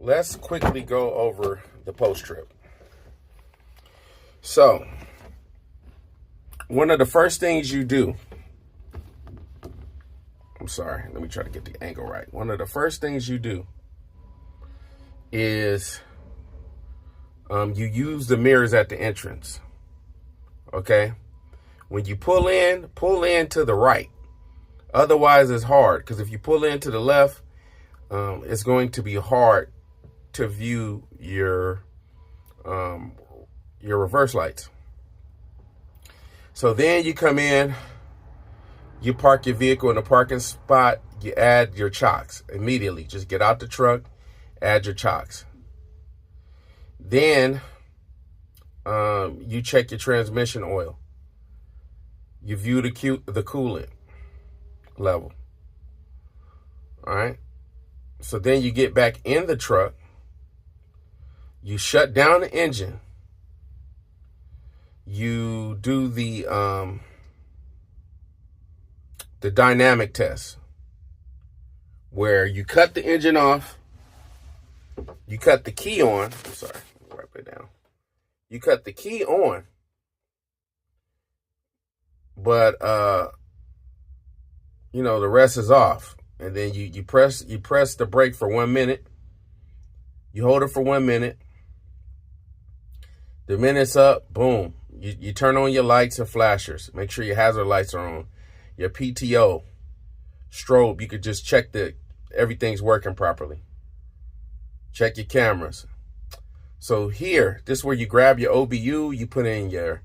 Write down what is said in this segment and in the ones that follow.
let's quickly go over the post-trip. So, one of the first things you do, I'm sorry, let me try to get the angle right. One of the first things you do is you use the mirrors at the entrance, okay? When you pull in to the right. Otherwise, it's hard, because if you pull in to the left, it's going to be hard to view your reverse lights. So then you come in, you park your vehicle in a parking spot, you add your chocks immediately. Just get out the truck, add your chocks. Then you check your transmission oil. You view the coolant level. All right. So then you get back in the truck. You shut down the engine. You do the dynamic test, where you cut the engine off. You cut the key on. I'm sorry, write it down. You cut the key on, but the rest is off. And then you press the brake for 1 minute. You hold it for 1 minute. The minute's up, boom. You turn on your lights and flashers. Make sure your hazard lights are on. Your PTO, strobe, you could just check that everything's working properly. Check your cameras. So here, this is where you grab your OBU, you put in your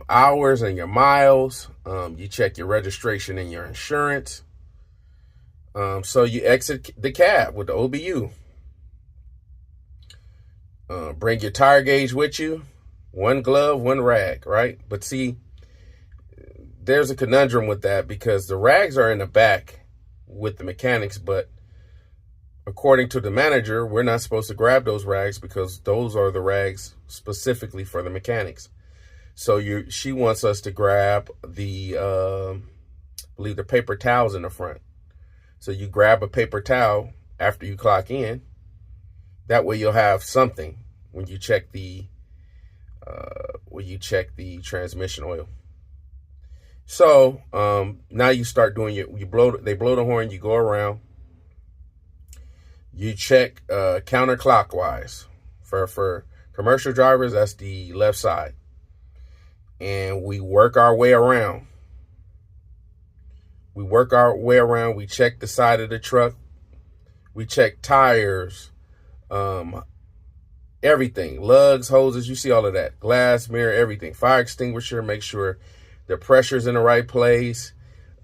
hours and your miles. You check your registration and your insurance. So you exit the cab with the OBU. Bring your tire gauge with you. One glove, one rag, right? But see, there's a conundrum with that, because the rags are in the back with the mechanics, but according to the manager, we're not supposed to grab those rags because those are the rags specifically for the mechanics. So she wants us to grab I believe the paper towels in the front. So you grab a paper towel after you clock in. That way you'll have something when you check the transmission oil. So now you start doing they blow the horn, you go around, you check counterclockwise. For commercial drivers, that's the left side. And we work our way around. We check the side of the truck. We check tires, everything, lugs, hoses, you see all of that, glass, mirror, everything, fire extinguisher, make sure the pressure's in the right place,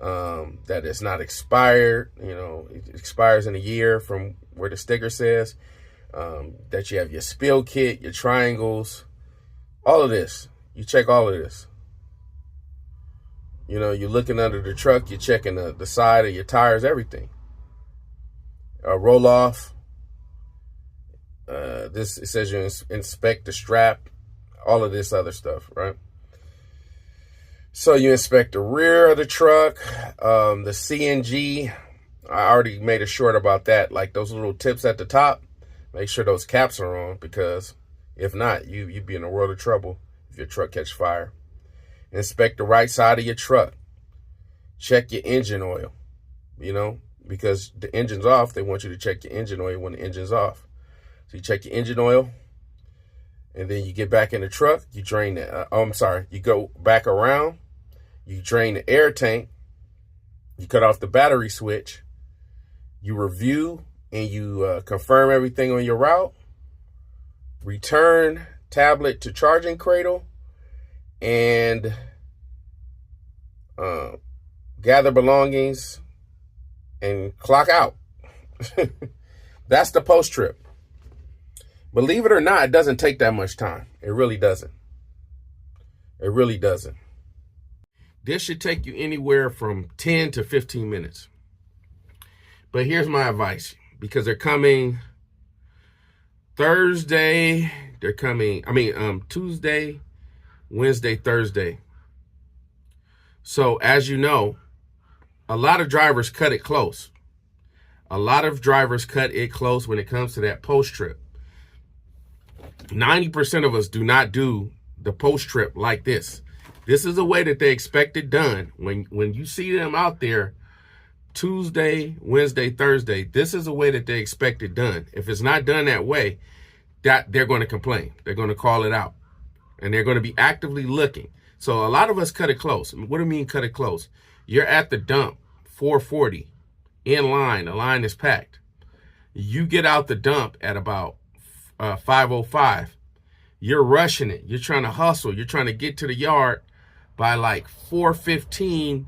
that it's not expired, it expires in a year from where the sticker says, that you have your spill kit, your triangles, all of this. You check all of this. You're looking under the truck, you're checking the side of your tires, everything. Roll off. It says you inspect the strap, all of this other stuff, right? So you inspect the rear of the truck, the CNG. I already made a short about that, like those little tips at the top. Make sure those caps are on, because if not, you'd be in a world of trouble if your truck catch fire. Inspect the right side of your truck. Check your engine oil, because the engine's off. They want you to check your engine oil when the engine's off. So you check your engine oil, and then you get back in the truck. You drain you go back around. You drain the air tank. You cut off the battery switch. You review and you confirm everything on your route. Return tablet to charging cradle, and gather belongings and clock out. That's the post trip. Believe it or not, it doesn't take that much time. It really doesn't. It really doesn't. This should take you anywhere from 10 to 15 minutes. But here's my advice, because they're coming Thursday. Tuesday, Wednesday, Thursday. So as you know, a lot of drivers cut it close. A lot of drivers cut it close when it comes to that post-trip. 90% of us do not do the post-trip like this. This is the way that they expect it done. When you see them out there Tuesday, Wednesday, Thursday, this is the way that they expect it done. If it's not done that way, that they're going to complain. They're going to call it out. And they're going to be actively looking. So a lot of us cut it close. What do you mean cut it close? You're at the dump, 440, in line. The line is packed. You get out the dump at about 5:05. You're rushing it. You're trying to hustle. You're trying to get to the yard by like 4:15.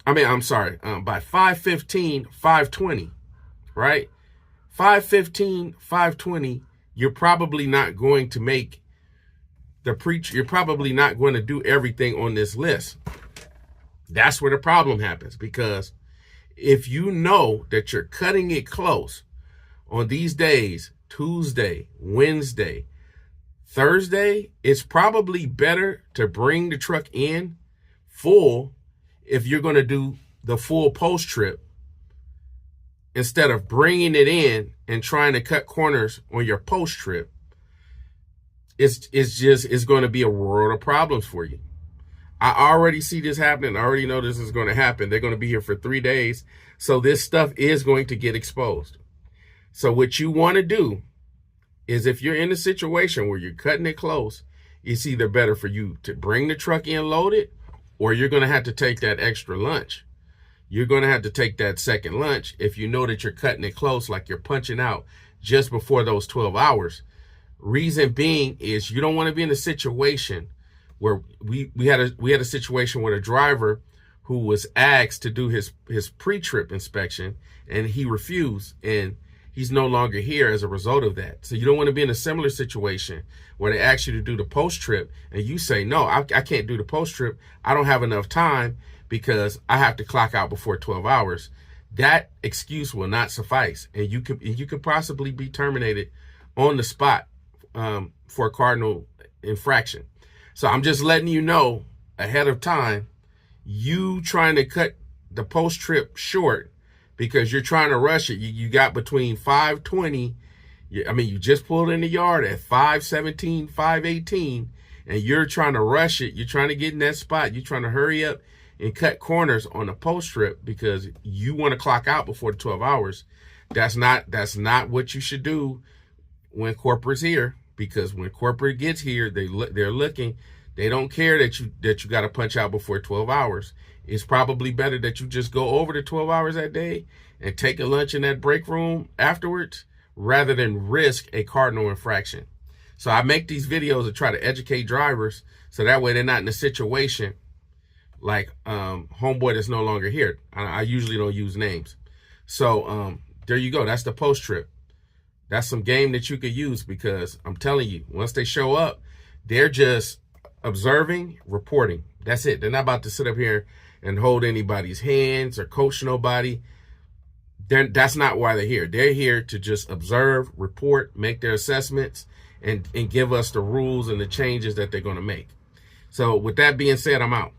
By 5:15, 5:20, right? 5:15, 5:20, you're probably not going to make the preach. You're probably not going to do everything on this list. That's where the problem happens, because if you know that you're cutting it close on these days, Tuesday, Wednesday, Thursday, it's probably better to bring the truck in full if you're going to do the full post trip, instead of bringing it in and trying to cut corners on your post trip. It's going to be a world of problems for you. I already see this happening. I already know this is going to happen. They're going to be here for 3 days. So this stuff is going to get exposed. So what you want to do is, if you're in a situation where you're cutting it close, it's either better for you to bring the truck in loaded, or you're going to have to take that extra lunch. You're going to have to take that second lunch if you know that you're cutting it close, like you're punching out just before those 12 hours. Reason being is you don't want to be in a situation where we had a situation with a driver who was asked to do his pre-trip inspection, and he refused, and he's no longer here as a result of that. So you don't want to be in a similar situation where they ask you to do the post-trip and you say, no, I can't do the post-trip. I don't have enough time because I have to clock out before 12 hours. That excuse will not suffice, and you could possibly be terminated on the spot for a cardinal infraction. So I'm just letting you know ahead of time, you trying to cut the post-trip short because you're trying to rush it. You got between 5:20, you just pulled in the yard at 5:17, 5:18, and you're trying to rush it. You're trying to get in that spot. You're trying to hurry up and cut corners on the post-trip because you want to clock out before the 12 hours. That's not what you should do when corporate's here, because when corporate gets here, they're looking. They don't care that you got to punch out before 12 hours. It's probably better that you just go over the 12 hours that day and take a lunch in that break room afterwards, rather than risk a cardinal infraction. So I make these videos to try to educate drivers, so that way they're not in a situation like homeboy that's no longer here. I usually don't use names. So there you go. That's the post trip. That's some game that you could use, because I'm telling you, once they show up, they're just observing, reporting. That's it. They're not about to sit up here and hold anybody's hands or coach nobody. That's not why they're here. They're here to just observe, report, make their assessments, and give us the rules and the changes that they're going to make. So with that being said, I'm out.